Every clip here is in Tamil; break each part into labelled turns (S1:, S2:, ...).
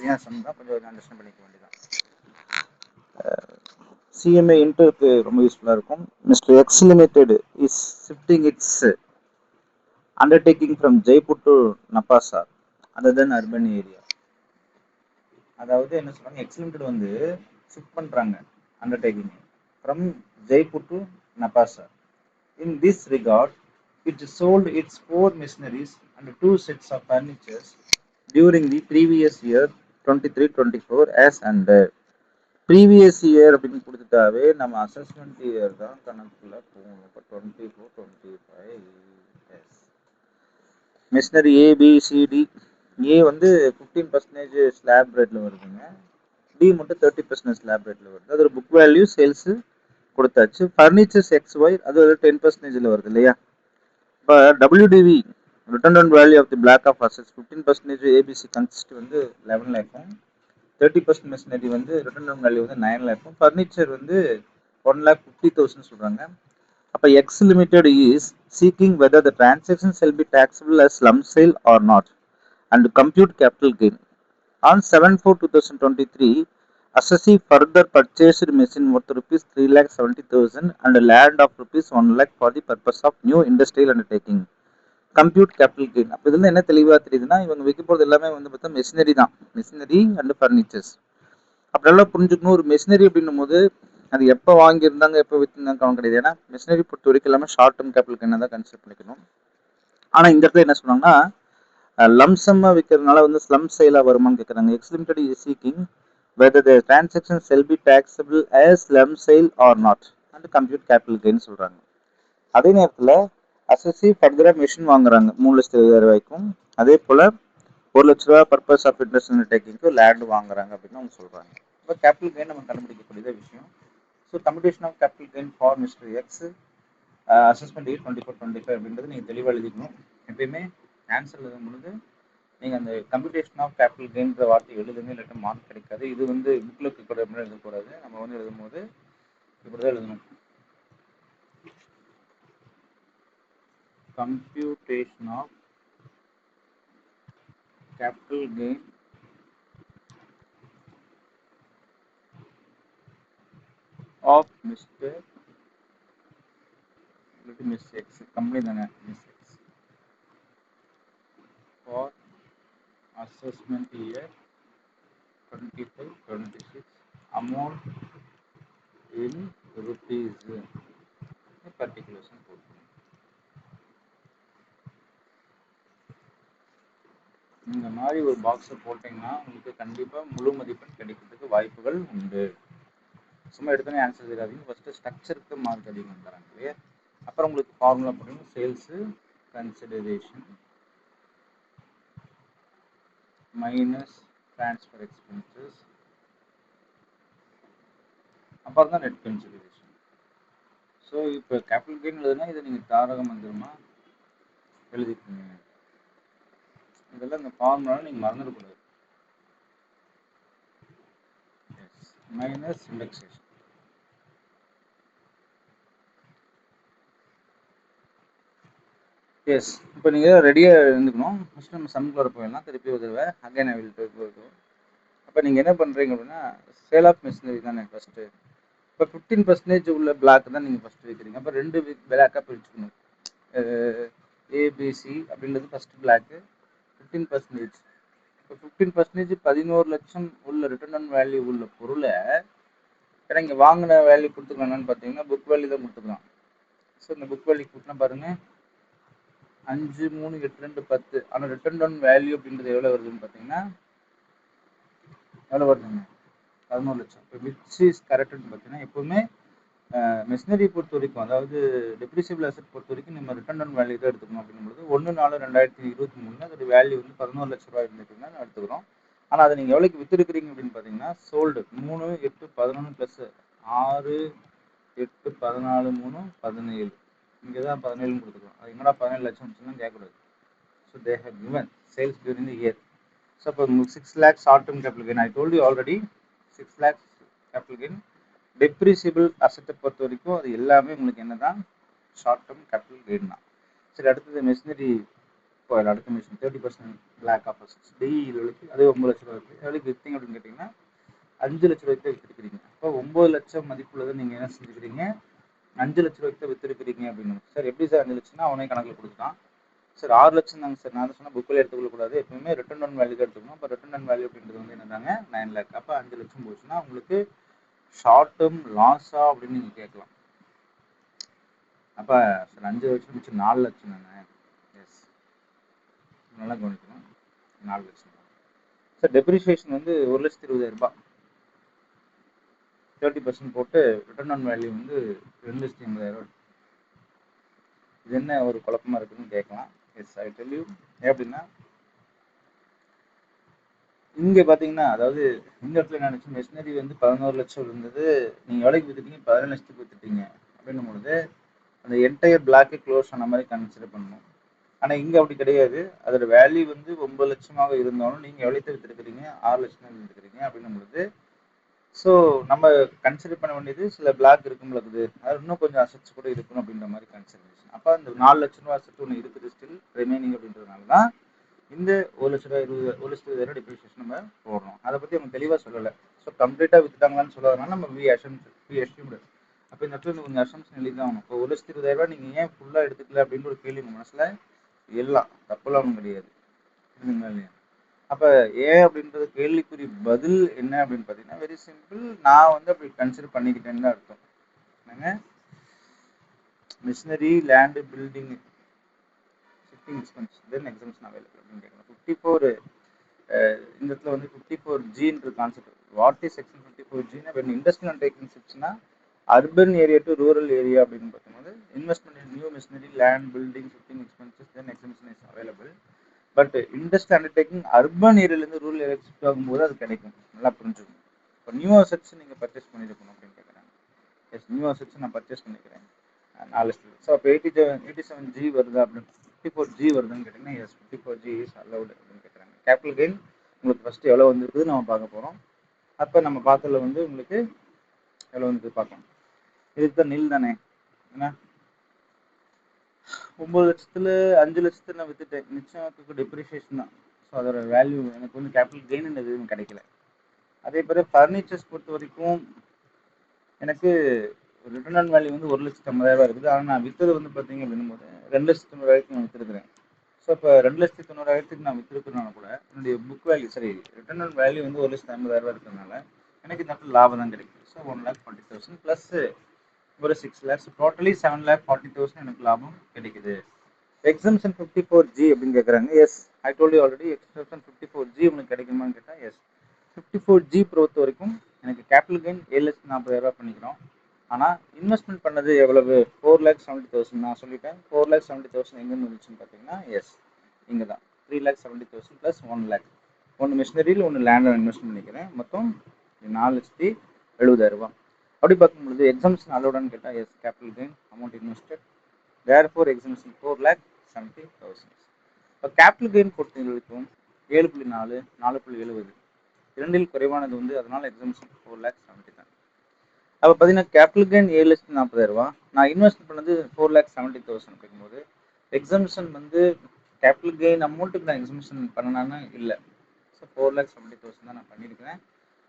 S1: ஈஸியான சம் தான், கொஞ்சம் அண்டர்ஸ்டாண்ட் பண்ணிக்க வேண்டியதான். சிஎம்ஏ இன்டருக்கு ரொம்ப யூஸ்ஃபுல்லாக இருக்கும். Mister X limited is shifting its undertaking from Jaipur to நப்பாசா அதர் தென் அர்பன் ஏரியா. அதாவது என்ன சொல்றாங்க, எக்ஸ் லிமிடெட் வந்து ஷிஃப்ட் பண்ணுறாங்க அண்டர்டேக்கிங் ஃப்ரம் ஜெய்ப்பூர் டு நப்பாசா. In this regard, it sold its 4 machineries and 2 sets of furnitures during the previous year 23-24 as under. Previous year அப்படின்னு கொடுத்துட்டாவே நம்ம அசஸ்மெண்ட் இயர் தான் கணக்குல போகணும். இப்போ 24-25 மிஷினரி ஏபிசிடி. ஏ வந்து 15% ஸ்லாப் ரேட்ல வருதுங்க, டி மட்டும் 30% ஸ்லாப் ரேட்ல வருது. அது ஒரு புக் வேல்யூ சேல்ஸ் கொடுத்தாச்சு. ஃபர்னிச்சர்ஸ் எக்ஸ் ஒய் அது ஒரு 10% வருது இல்லையா. இப்போ WDV return on value of the block of assets 15% ABC consist வந்து 11 லேக்கும், 30% மிஷினரி வந்து ரிட்டர்ன் ஆன் வேல்யூ வந்து 9 லேக்கும், ஃபர்னிச்சர் வந்து 1,50,000 சொல்றாங்க. அப்போ X limited is seeking whether the transaction shall be taxable as lump sale or not and compute capital gain. On 7/4/2023, assessee further purchased machine worth rupees 3,70,000 and land of rupees 1 lakh for the purpose of new industrial undertaking. Compute capital gain. அப்போ இதுல என்ன தெளிவாக தெரியுதுன்னா, இவங்க வைக்க போகிறது எல்லாமே வந்து பார்த்தா மெஷினரி தான், மெஷினரி அண்ட் ஃபர்னிச்சர்ஸ். அப்படி நல்லா புரிஞ்சுக்கணும். ஒரு மெஷினரி அப்படின்னும் போது அது எப்போ வாங்கியிருந்தாங்க எப்போ விற்றுருந்தாங்க கவனம் கிடையாது. ஏன்னா மெஷினரி பொறுத்த வரைக்கும் எல்லாமே ஷார்ட் டேர்ம் கேபிட்டல் கெயினை தான் கன்சிடர் பண்ணிக்கணும். ஆனால் இந்த இடத்துல என்ன சொன்னாங்கன்னா, லம்சம்மா விற்கிறதுனால வந்து ஸ்லம் சேலாக வருமானு கேட்குறாங்க. X limited is seeking whether the transaction shall be taxable as lump sale or not and compute capital gain சொல்கிறாங்க. அதே நேரத்தில் அசசி ஃபர்தராக மிஷின் வாங்குறாங்க 3,70,000 அதே போல் 1 லட்ச ரூபா பர்பஸ் ஆஃப் இண்டஸ்ட்ரியல் டேக்கிங்க்கு லேண்ட் வாங்குறாங்க அப்படின்னு அவங்க சொல்கிறாங்க. இப்போ கேபிட்டல் கெயின் நம்ம கண்டுபிடிக்கக்கூடிய விஷயம். So computation of capital gain for mister X assessment year 24-25 அப்படின்றது நீங்கள் தெளிவாக எழுதிக்கணும். எப்பயுமே ஆன்சர் எழுதும் பொழுது நீங்கள் அந்த கம்ப்யூட்டேஷன் ஆஃப் கேபிட்டல் கெயின்ற வார்த்தை எழுதுங்க, இல்லாட்ட மார்க் கிடைக்காது. இது வந்து புக்கில் இருக்கிற மாதிரி எழுதக்கூடாது. நம்ம வந்து எழுதும் போது இப்படி தான் எழுதணும். Computation of capital gain of Mr. Miss X company தானே Miss X for assessment year 25-26 amount in rupees particulars போட்டு இந்த மாதிரி ஒரு பாக்ஸை போட்டிங்கன்னா உங்களுக்கு கண்டிப்பாக முழு மதிப்பெண் கிடைக்கிறதுக்கு வாய்ப்புகள் உண்டு. சும்மா எடுத்தோன்னே ஆன்சர் தெரியாதீங்க. ஃபஸ்ட்டு ஸ்ட்ரக்சருக்கு மார்க் அதிகம் தராங்க இல்லையா. அப்புறம் உங்களுக்கு ஃபார்முலா போடுங்க, sales consideration minus transfer expenses, அப்புறம் தான் நெட் கன்சிடரேஷன். ஸோ இப்போ கேபிட்டல் கெயின் எழுதுனா இதை நீங்கள் தாரக மந்திரமா எழுதிக்கோங்க. இதெல்லாம் இந்த ஃபார்முலாவில் நீங்கள் மறந்துடக்கூடாது. Minus indexation. எஸ், இப்போ நீங்கள் ரெடியாக இருந்துக்கணும். ஃபஸ்ட்டு நம்ம சம்குள்ளே போயிடலாம். திருப்பி ஒரு தடவை அகைன் ஐ வில் டேக். அப்போ நீங்கள் என்ன பண்ணுறீங்க அப்படின்னா, சேல் ஆஃப் மிஷினரி தானே ஃபஸ்ட்டு. இப்போ 15% உள்ள பிளாக் தான் நீங்கள் ஃபஸ்ட்டு வைக்கிறீங்க. அப்போ 2 பிளாக்காக பிரிச்சுக்கணும். ஏபிசி அப்படின்றது ஃபஸ்ட்டு பிளாக்கு 15%. இப்போ 15% 11 லட்சம் உள்ள ரிட்டர்ன் ஆன் வேல்யூ உள்ள பொருளை ஏன்னா இங்கே வாங்கின வேல்யூ கொடுத்துக்கலாம்னு பார்த்தீங்கன்னா புக் வேல்யூ தான் கொடுத்துக்கலாம். ஸோ இந்த புக் வேல்யூ கொடுத்தா பாருங்கள் 5,3,8,2,10. ஆனால் ரிட்டர்ன் ஆன் வேல்யூ அப்படின்றது எவ்வளோ வருதுன்னு பார்த்தீங்கன்னா எவ்வளோ வருதுங்க, 11 லட்சம். இப்போ விச் இஸ் கரெக்டுன்னு பார்த்தீங்கன்னா எப்போவுமே மிஷினரி பொறுத்த வரைக்கும், அதாவது டெப்ரிசியபிள் அசெட் பொறுத்த வரைக்கும் நம்ம ரிட்டர்ன் ஆன் வேல்யூ தான் எடுத்துக்கணும். அப்படிங்கும்போது 1/4/2023 அதோட வேல்யூ வந்து 11 லட்ச ரூபாய் இருந்துச்சுன்னா எடுத்துக்கிறோம். ஆனால் அதை நீங்கள் எவ்வளோக்கு விற்றுருக்கிறீங்க அப்படின்னு பார்த்தீங்கன்னா சோல்டு 3, 8, 11 ப்ளஸ் 6, 8, 14, 3, 17. இங்கே தான் 17 கொடுத்துருக்கோம். அது என்னடா 17 லட்சம் சொன்னால் கேட்கக்கூடாது. So they have given sales during the year. So இப்போ உங்களுக்கு 6 lakhs short term capital gain. I told you already 6 lakhs capital gain. Depreciable அசெட்டை பொறுத்த வரைக்கும் அது எல்லாமே உங்களுக்கு என்ன தான் ஷார்ட் டேர்ம் கேபிட்டல் கெயின் தான். சரி, அடுத்தது மெஷினரி ஆயில் அடுத்த மிஷின் 30% பிளாக் ஆப்போசிட்ஸ் டிஇ அதே 9 லட்ச ரூபா இருக்குது. எவ்வளோக்கு விற்றீங்க அப்படின்னு கேட்டிங்கன்னா 5 லட்ச ரூபாய்க்கு தான் விற்றுருக்கிறீங்க. அப்போ 9 லட்சம் மதிப்புள்ளதை நீங்கள் என்ன செஞ்சுக்கிறீங்க, 5 லட்ச ரூபாய்க்கு தான் விற்றுருக்கிறீங்க அப்படின்னு. சார் எப்படி சார் 5 லட்சம்னா அவனே கணக்கில் கொடுத்துட்டான். சார் 6 லட்சம் தாங்க சார். நான் சொன்னால் புக்கில் எடுத்துக்கொள்ளக்கூடாது, எப்பவுமே ரிட்டர்ன் ஆன் வேல்யூ தான் எடுத்துக்கணும். அப்போ ரிட்டர்ன் ஆன் வேல்யூ அப்படின்றது வந்து என்னதாங்க 9 லேக். அப்போ 5 லட்சம் போச்சுன்னா உங்களுக்கு ஷார்ட் டேர்ம் லாஸா அப்படின்னு நீங்கள் கேட்கலாம். அப்போ சார் 5 லட்சம் மிச்சம் 4 லட்சம் தானே. எஸ், நல்லா கவனிக்கணும், 4 லட்சம். சார் டெப்ரிசியேஷன் வந்து 1,20,000 30% போட்டு ரிட்டர்ன் ஆன் வேல்யூ வந்து 2,80,000. இது என்ன ஒரு குழப்பமா இருக்குன்னு கேட்கலாம். Yes, I tell you. எப்படின்னா இங்கே பார்த்தீங்கன்னா, அதாவது இந்த இடத்துல என்ன நினச்சி மெஷினரி வந்து 11 லட்சம் இருந்தது, நீங்கள் எவ்வளோக்கு விற்றுட்டீங்க, 17 லட்சத்துக்கு விற்றுட்டீங்க அப்படின்னும் பொழுது அந்த என்டையர் பிளாக்கே க்ளோஸ் ஆன மாதிரி கன்சிடர் பண்ணணும். ஆனால் இங்கே அப்படி கிடையாது. அதோட வேல்யூ வந்து 9 லட்சமாக இருந்தாலும் நீங்கள் எவ்வளோக்கு விற்றுருக்கிறீங்க, 6 லட்சம் விற்றுருக்கிறீங்க அப்படின்னும் பொழுது ஸோ நம்ம கன்சிடர் பண்ண வேண்டியது சில பிளாக் இருக்கும் பொழுது அது இன்னும் கொஞ்சம் அசட்ஸ் கூட இருக்கணும் அப்படின்ற மாதிரி கன்சிடரேஷன். அப்போ அந்த 4 லட்ச ரூபா அசட் ஒன்று இருக்குது ஸ்டில் ரிமைனிங் அப்படின்றதுனால தான் இந்த 1,20,000 டிப்ரிசியேஷன் நம்ம போடுறோம். அதை பற்றி அவங்க தெளிவாக சொல்லலை. ஸோ கம்ப்ளீட்டாக விற்றுட்டாங்களான்னு சொல்லாதனால நம்ம வி அஷ்யூம்டு. அப்போ இந்த இடத்துல கொஞ்சம் அசம்ஷன் எழுதி தான் ஆகணும். இப்போ 1,20,000 நீங்கள் ஏன் ஃபுல்லாக எடுத்துக்கல அப்படின்னு ஒரு கேள்வி உங்கள் மனசில் எல்லாம் தப்புலாம் ஒன்றும் கிடையாது. இல்லையா? அப்போ ஏன் அப்படின்றது கேள்விக்குரிய பதில் என்ன அப்படின்னு பார்த்தீங்கன்னா வெரி சிம்பிள். நான் வந்து அப்படி கன்சிடர் பண்ணிக்கிட்டேன்னு தான் அர்த்தம். என்னங்க, machinery land building shifting expense then exemption available அப்படின்னு கேட்கணும். 54 இந்த இடத்துல வந்து 54Gன்ற கான்செப்ட். வாட் இஸ் செக்ஷன் 54Gனா வென் இண்டஸ்ட்ரியல் அண்டர்டேக்கிங் ஷிப்ஸ்னா urban area to rural area அப்படின்னு பார்க்கும்போது investment in new machinery land building shifting expenses then exemption is available. But industrial undertaking urban ஏரியாலேருந்து ரூரல் ஏரியா ஷிஃப்ட் ஆகும்போது அது கிடைக்கும். நல்லா புரிஞ்சுக்கணும். இப்போ நியூ அசெட்ஸ் நீங்கள் பர்ச்சேஸ் பண்ணியிருக்கணும் அப்படின்னு கேட்குறாங்க. எஸ், நியூ அசெட்ஸ் நான் பர்ச்சேஸ் பண்ணிக்கிறேன் 4 லட்சம். ஸோ அப்போ 87G வருதா அப்படின்னு 54G வருதுன்னு கேட்டிங்கன்னா எஸ், 54G இஸ் அலவுட் அப்படின்னு கேட்குறாங்க. கேபிட்டல் கெயின் உங்களுக்கு ஃபஸ்ட்டு எவ்வளோ வந்துருக்குது நம்ம பார்க்க போகிறோம். அப்போ நம்ம பார்த்ததில் வந்து உங்களுக்கு எவ்வளோ வந்து பார்க்கணும். இதுக்கு தான் நில் தானே. ஏன்னா 9 லட்சத்தில் 5 லட்சத்தில் நான் விற்றுட்டேன், மிச்சம் டெப்ரிசியேஷன் தான். ஸோ அதோட வேல்யூ எனக்கு வந்து கேபிட்டல் கெயின் எதுவும் கிடைக்கல. அதே போல் ஃபர்னிச்சர்ஸ் பொறுத்த வரைக்கும் எனக்கு ரிட்டர்ன் ஆன் வேல்யூ வந்து 1,90,000 இருக்குது. ஆனால் நான் விற்றது வந்து பார்த்தீங்க அப்படின்னும் போது 2,90,000 நான் விற்றுருக்கிறேன். ஸோ இப்போ 2,90,000 நான் விற்றுருக்கிறனால கூட என்னுடைய புக் வேல்யூ சரி ரிட்டர்ன் ஆன் வேல்யூ வந்து 1,50,000 இருக்கிறதுனால எனக்கு இந்த இடத்துல லாபம் தான் கிடைக்கும். ஸோ 1,40,000 ப்ளஸ் ஒரு 6 லேக்ஸ், டோட்டலி 7,40,000 எனக்கு லாபம் கிடைக்குது. எக்ஸம்ஷன் 54G அப்படின்னு கேட்குறாங்க. Yes, I told you already exemption 54G உங்களுக்கு கிடைக்குமான்னு கேட்டால் எஸ். 54G பொறுத்த வரைக்கும் எனக்கு கேபிட்டல் கெயின் 7,40,000 பண்ணிக்கிறோம். ஆனால் இன்வெஸ்ட்மெண்ட் பண்ணது எவ்வளவு, 4,70,000 நான் சொல்லிட்டேன். 4,70,000 எங்கேருந்து வந்துச்சுன்னு பார்த்தீங்கன்னா எஸ் இங்கே தான் 3,70,000 ப்ளஸ் 1 லேக். ஒன்று மிஷினரியில் ஒன்று லேண்டில் இன்வெஸ்ட் பண்ணிக்கிறேன். மொத்தம் 4,70,000. அப்படி பார்க்கும்பொழுது எக்ஸம்ஷன் அலோடான்னு கேட்டால் yes, capital gain amount invested therefore exemption 4,70,000. இப்போ கேபிட்டல் கெயின் பொறுத்த வரைக்கும் 7.4 4.70 இரண்டில் குறைவானது வந்து அதனால் எக்ஸம்ஷன் 4,70,000 தான். அப்போ பார்த்தீங்கன்னா கேபிட்டல் கெயின் 7,40,000. நான் இன்வெஸ்ட் பண்ணது 4,70,000 அப்படிங்கும்போது எக்ஸம்ஷன் வந்து கேபிட்டல் கெயின் அமௌண்ட்டுக்கு நான் எக்ஸம்ஷன் பண்ணனான்னு இல்லை. ஸோ 4,70,000 தான் நான் பண்ணியிருக்கிறேன்.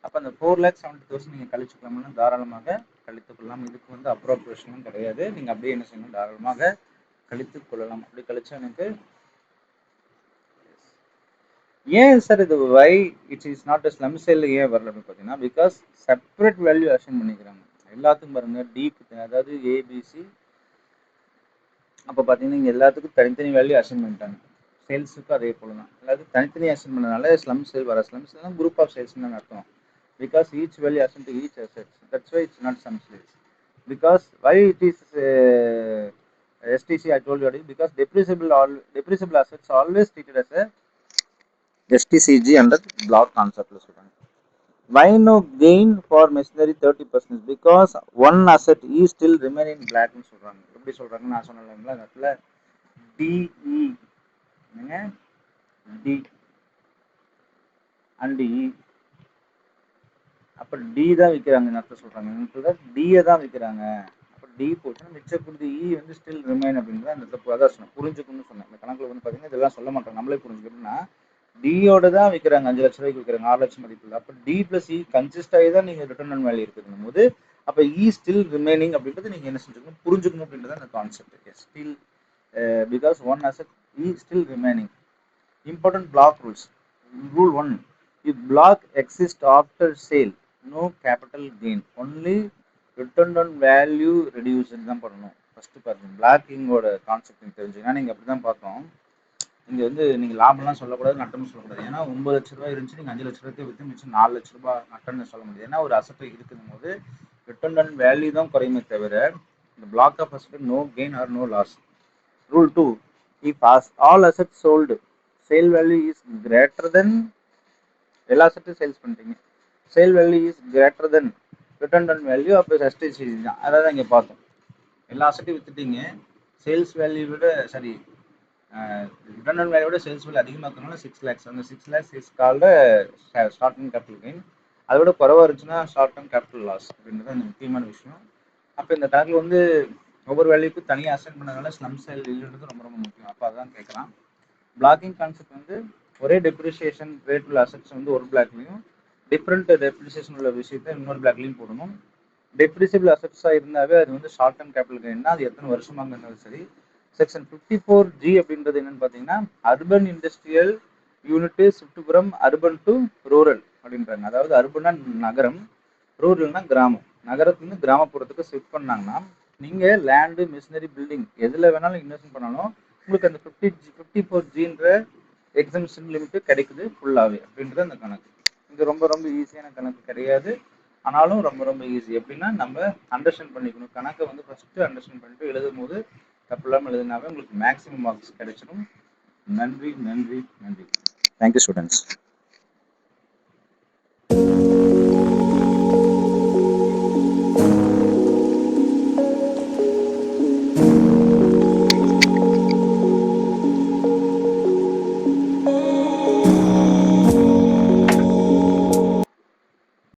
S1: அப்போ அந்த 4,70,000 நீங்கள் கழிச்சுக்கலாம்னா தாராளமாக கழித்துக்கொள்ளலாம். இதுக்கு வந்து அப்ரோப்ரியேஷனும் கிடையாது. நீங்கள் அப்படியே என்ன செய்யணும், தாராளமாக கழித்து கொள்ளலாம். அப்படி கழிச்சா எனக்கு ஏன் சார் இது why it is not slump sale ஏன் வரல அப்படின்னு பார்த்தீங்கன்னா பிகாஸ் செப்பரேட் வேல்யூ அசைன் பண்ணிக்கிறாங்க எல்லாத்துக்கும். பாருங்க டிக்கு அதாவது ஏபிசி அப்போ பார்த்தீங்கன்னா இங்கே எல்லாத்துக்கும் தனித்தனி வேல்யூ அசைன் பண்ணிட்டாங்க. சேல்ஸுக்கும் அதே போல தான் எல்லாத்துக்கும் தனித்தனி அசைன் பண்ணனால ஸ்லம் சேல் வர. ஸ்லம் சேல் குரூப் ஆஃப் சேல்ஸ்னு அர்த்தம். Because each value assign to each asset, that's why it's not slump sales. Because why it is STC I told you already, because depreciable assets always treated as a STCG under block concept. Why no gain for machinery 30%? Because one asset is still remaining black னு சொல்றாங்க. எப்படி சொல்றாங்க நான் சொன்னேன்ல இந்த இடத்துல DE என்னங்க D and E அப்போ D தான் விற்கிறாங்க. இந்த இடத்துல சொல்றாங்க D தான் விற்கிறாங்க. அப்போ டி போச்சுன்னா மிச்சப்படுத்தி இ வந்து ஸ்டில் ரிமைன் அப்படின்றது அந்த தப்பு. அதான் சொன்னேன், புரிஞ்சுக்கணும்னு சொன்னேன். இந்த கணக்கில் வந்து பார்த்தீங்கன்னா இதெல்லாம் சொல்ல மாட்டாங்க, நம்மளே புரிஞ்சுக்கணும்னா டியோட தான் விற்கிறாங்க, 5 லட்ச ரூபாய்க்கு விற்கிறாங்க, 6 லட்சம் மதிப்பில். அப்போ டி பிளஸ் இ கன்சிஸ்ட் ஆகி தான் நீங்கள் ரிட்டர்ன் ஆன் வேல்யூ இருக்குதுங்கும் போது அப்போ இ ஸ்டில் ரிமைனிங் அப்படின்றது நீங்கள் என்ன செஞ்சுக்கணும், புரிஞ்சுக்கணும் அப்படின்றது அந்த concept. Still because one asset he still remaining. Important block rules. Rule 1. If block exists after sale, no capital gain. Only return on value reduced தான் பண்ணணும். ஃபர்ஸ்ட் பாருங்க, பிளாக்கிங்கோட கான்செப்ட் தெரிஞ்சுங்கன்னா நீங்கள் அப்படி தான் பார்த்தோம். இங்கே வந்து நீங்கள் லாபம்லாம் சொல்லக்கூடாது, நட்டம்னு சொல்லக்கூடாது. ஏன்னா 9 லட்ச ரூபாய் இருந்துச்சு, நீங்கள் 5 லட்ச ரூபாய்க்கு விற்று மிச்சம் 4 லட்ச ரூபாய் நட்டம்னு சொல்ல முடியாது. ஏன்னா ஒரு அசட்டை இருக்குதும் போது ரிட்டர்ன் ஆன் வேல்யூ தான் குறையுமே தவிர இந்த block of asset no gain or no loss. Rule 2. If all assets sold, sale value is greater than, எல்லா அசட்டும் சேல்ஸ் பண்ணிட்டீங்க, sale value is greater than return on value, அப்போ சஸ்டேஜ் தான். அதாவது இங்கே பார்த்தோம், எல்லா அசட்டையும் விற்றுட்டீங்க, சேல்ஸ் வேல்யூ விட சரி ரிட்டர்ன் ஆன் வேல்யூ விட சேல்ஸ் வேல்யூ அதிகமாக்கணும்னா 6 lakhs. அந்த 6 lakhs is called short term capital gain. அதை விட குறைவாக இருந்துச்சுன்னா ஷார்ட் டர்ம் கேபிட்டல் லாஸ் அப்படின்றது அந்த முக்கியமான விஷயம். அப்போ இந்த கணக்கில் வந்து ஒவ்வொரு வேல்யூக்கும் தனியாக அசைன் பண்ணதுனால ஸ்லம் சேல் இல்லைன்றது ரொம்ப ரொம்ப முக்கியம். அப்போ அதான் கேட்கலாம். பிளாக்கிங் கான்செப்ட் வந்து ஒரே டெப்ரிசியேஷன் ரேட் உள்ள அசெட்ஸ் வந்து ஒரு பிளாக்லையும், டிஃப்ரெண்ட் டெப்ரிசியேஷன் உள்ள விஷயத்தை இன்னொரு பிளாக்லையும் போடணும். டெப்ரிசியபிள் அசெட்ஸாக இருந்தாவே அது வந்து ஷார்ட் டர்ம் கேபிட்டல் கெயின்னா அது எத்தனை வருஷமாக இருந்தாலும் சரி. செக்ஷன் 54G அப்படின்றது என்னன்னு பார்த்தீங்கன்னா, urban industrial unit shift from urban to rural அப்படின்றாங்க. அதாவது அர்பனா நகரம், ரூரல்னா கிராமம். நகரத்துலேருந்து கிராமப்புறத்துக்கு ஷிஃப்ட் பண்ணாங்கன்னா நீங்கள் லேண்டு, மிஷினரி, பில்டிங் எதில் வேணாலும் இன்வெஸ்ட் பண்ணாலும் உங்களுக்கு அந்த 54Gன்ற எக்ஸம்ஷன் லிமிட்டு கிடைக்குது ஃபுல்லாகவே அப்படின்றது அந்த கணக்கு. இது ரொம்ப ரொம்ப ஈஸியான கணக்கு கிடையாது, ஆனாலும் ரொம்ப ரொம்ப ஈஸி. எப்படின்னா நம்ம அண்டர்ஸ்டாண்ட் பண்ணிக்கணும், கணக்கை வந்து ஃபஸ்ட்டு அண்டர்ஸ்டாண்ட் பண்ணிட்டு எழுதும் போது தப்பு இல்லாமல் எழுதினாவே உங்களுக்கு மேக்ஸிமம் மார்க்ஸ் கிடைச்சிடும். நன்றி நன்றி நன்றி. Thank you students.